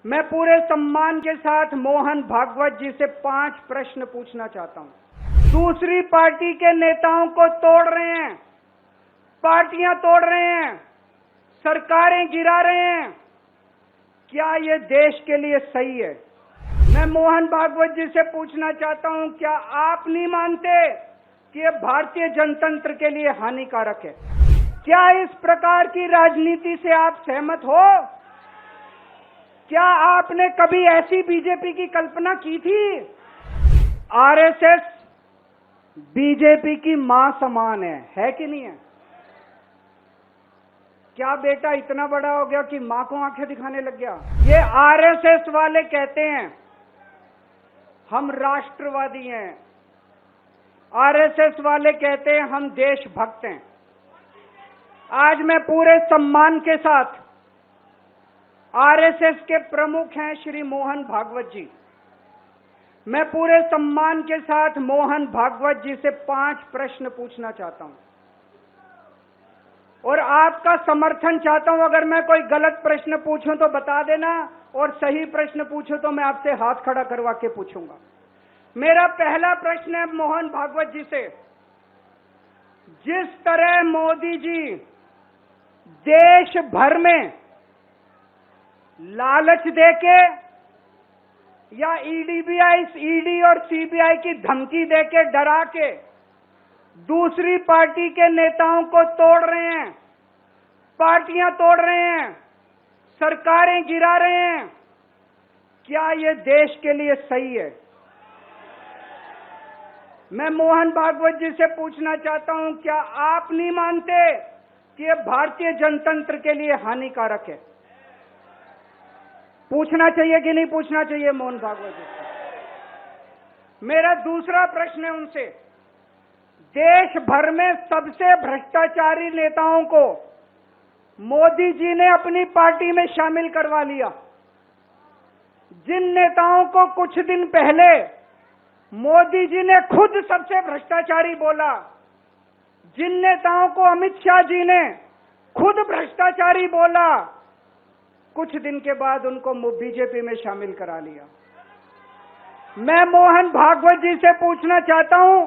मैं पूरे सम्मान के साथ मोहन भागवत जी से 5 प्रश्न पूछना चाहता हूं। दूसरी पार्टी के नेताओं को तोड़ रहे हैं, पार्टियां तोड़ रहे हैं, सरकारें गिरा रहे हैं। क्या ये देश के लिए सही है? मैं मोहन भागवत जी से पूछना चाहता हूं, क्या आप नहीं मानते कि ये भारतीय जनतंत्र के लिए हानिकारक है? क्या इस प्रकार की राजनीति से आप सहमत हो? क्या आपने कभी ऐसी बीजेपी की कल्पना की थी? आरएसएस बीजेपी की मां समान है कि नहीं है? क्या बेटा इतना बड़ा हो गया कि मां को आंखें दिखाने लग गया? ये आरएसएस वाले कहते हैं हम राष्ट्रवादी हैं, आरएसएस वाले कहते हैं हम देशभक्त हैं। आज मैं पूरे सम्मान के साथ आरएसएस के प्रमुख हैं श्री मोहन भागवत जी, मैं पूरे सम्मान के साथ मोहन भागवत जी से 5 प्रश्न पूछना चाहता हूं और आपका समर्थन चाहता हूं। अगर मैं कोई गलत प्रश्न पूछूं तो बता देना और सही प्रश्न पूछूं तो मैं आपसे हाथ खड़ा करवा के पूछूंगा। मेरा पहला प्रश्न है मोहन भागवत जी से, जिस तरह मोदी जी देश भर में लालच देके या ईडी और सीबीआई की धमकी देके डरा के दूसरी पार्टी के नेताओं को तोड़ रहे हैं, पार्टियां तोड़ रहे हैं, सरकारें गिरा रहे हैं, क्या ये देश के लिए सही है? मैं मोहन भागवत जी से पूछना चाहता हूं, क्या आप नहीं मानते कि ये भारतीय जनतंत्र के लिए हानिकारक है? पूछना चाहिए कि नहीं पूछना चाहिए मोहन भागवत जी से? मेरा दूसरा प्रश्न है उनसे, देश भर में सबसे भ्रष्टाचारी नेताओं को मोदी जी ने अपनी पार्टी में शामिल करवा लिया। जिन नेताओं को कुछ दिन पहले मोदी जी ने खुद सबसे भ्रष्टाचारी बोला, जिन नेताओं को अमित शाह जी ने खुद भ्रष्टाचारी बोला, कुछ दिन के बाद उनको बीजेपी में शामिल करा लिया। मैं मोहन भागवत जी से पूछना चाहता हूं,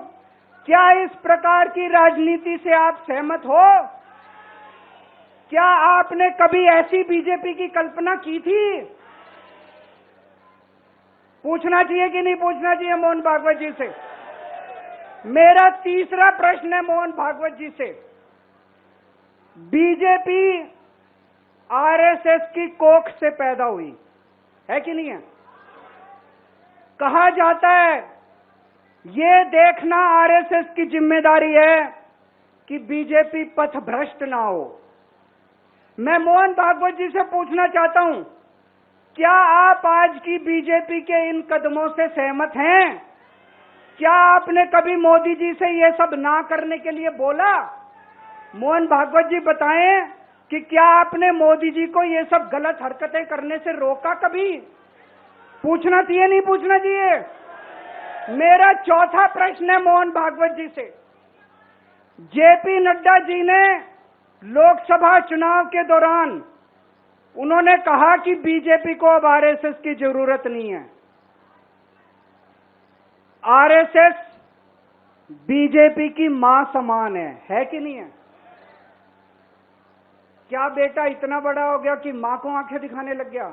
क्या इस प्रकार की राजनीति से आप सहमत हो? क्या आपने कभी ऐसी बीजेपी की कल्पना की थी? पूछना चाहिए कि नहीं पूछना चाहिए मोहन भागवत जी से? मेरा तीसरा प्रश्न है मोहन भागवत जी से, बीजेपी आरएसएस की कोख से पैदा हुई है कि नहीं है? कहा जाता है ये देखना आरएसएस की जिम्मेदारी है कि बीजेपी पथभ्रष्ट ना हो। मैं मोहन भागवत जी से पूछना चाहता हूं, क्या आप आज की बीजेपी के इन कदमों से सहमत हैं? क्या आपने कभी मोदी जी से ये सब ना करने के लिए बोला? मोहन भागवत जी बताएं कि क्या आपने मोदी जी को ये सब गलत हरकतें करने से रोका कभी? पूछना चाहिए नहीं पूछना चाहिए? मेरा चौथा प्रश्न है मोहन भागवत जी से, जेपी नड्डा जी ने लोकसभा चुनाव के दौरान उन्होंने कहा कि बीजेपी को अब आरएसएस की जरूरत नहीं है। आरएसएस बीजेपी की मां समान है कि नहीं है? क्या बेटा इतना बड़ा हो गया कि मां को आंखें दिखाने लग गया?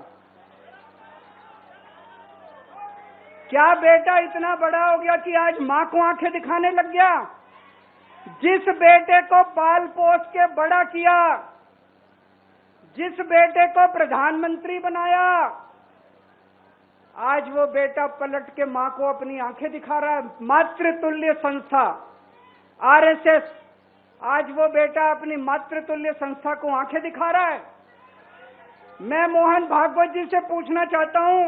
क्या बेटा इतना बड़ा हो गया कि आज मां को आंखें दिखाने लग गया? जिस बेटे को पाल पोस के बड़ा किया, जिस बेटे को प्रधानमंत्री बनाया, आज वो बेटा पलट के मां को अपनी आंखें दिखा रहा है। मातृतुल्य संस्था आरएसएस, आज वो बेटा अपनी मातृतुल्य संस्था को आंखें दिखा रहा है। मैं मोहन भागवत जी से पूछना चाहता हूं,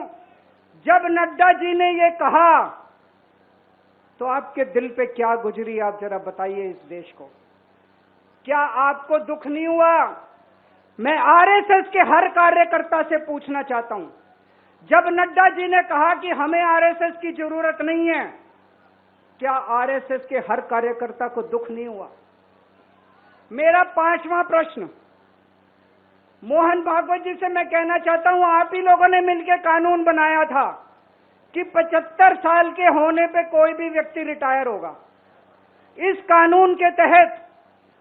जब नड्डा जी ने ये कहा तो आपके दिल पे क्या गुजरी, आप जरा बताइए इस देश को। क्या आपको दुख नहीं हुआ? मैं आरएसएस के हर कार्यकर्ता से पूछना चाहता हूं, जब नड्डा जी ने कहा कि हमें आरएसएस की जरूरत नहीं है, क्या आरएसएस के हर कार्यकर्ता को दुख नहीं हुआ? मेरा 5वां प्रश्न, मोहन भागवत जी से मैं कहना चाहता हूं, आप ही लोगों ने मिलकर कानून बनाया था कि 75 साल के होने पे कोई भी व्यक्ति रिटायर होगा। इस कानून के तहत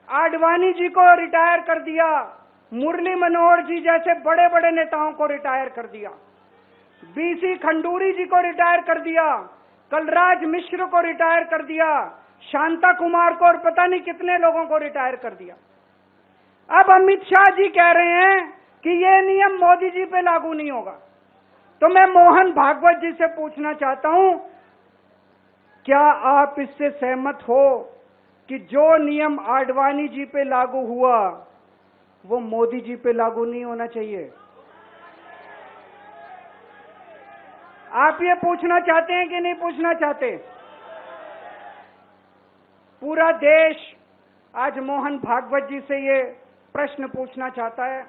आडवाणी जी को रिटायर कर दिया, मुरली मनोहर जी जैसे बड़े बड़े नेताओं को रिटायर कर दिया, बीसी खंडूरी जी को रिटायर कर दिया, कलराज मिश्र को रिटायर कर दिया, शांता कुमार को और पता नहीं कितने लोगों को रिटायर कर दिया। अब अमित शाह जी कह रहे हैं कि ये नियम मोदी जी पे लागू नहीं होगा। तो मैं मोहन भागवत जी से पूछना चाहता हूं, क्या आप इससे सहमत हो कि जो नियम आडवाणी जी पे लागू हुआ वो मोदी जी पे लागू नहीं होना चाहिए? आप ये पूछना चाहते हैं कि नहीं पूछना चाहते? पूरा देश आज मोहन भागवत जी से ये प्रश्न पूछना चाहता है।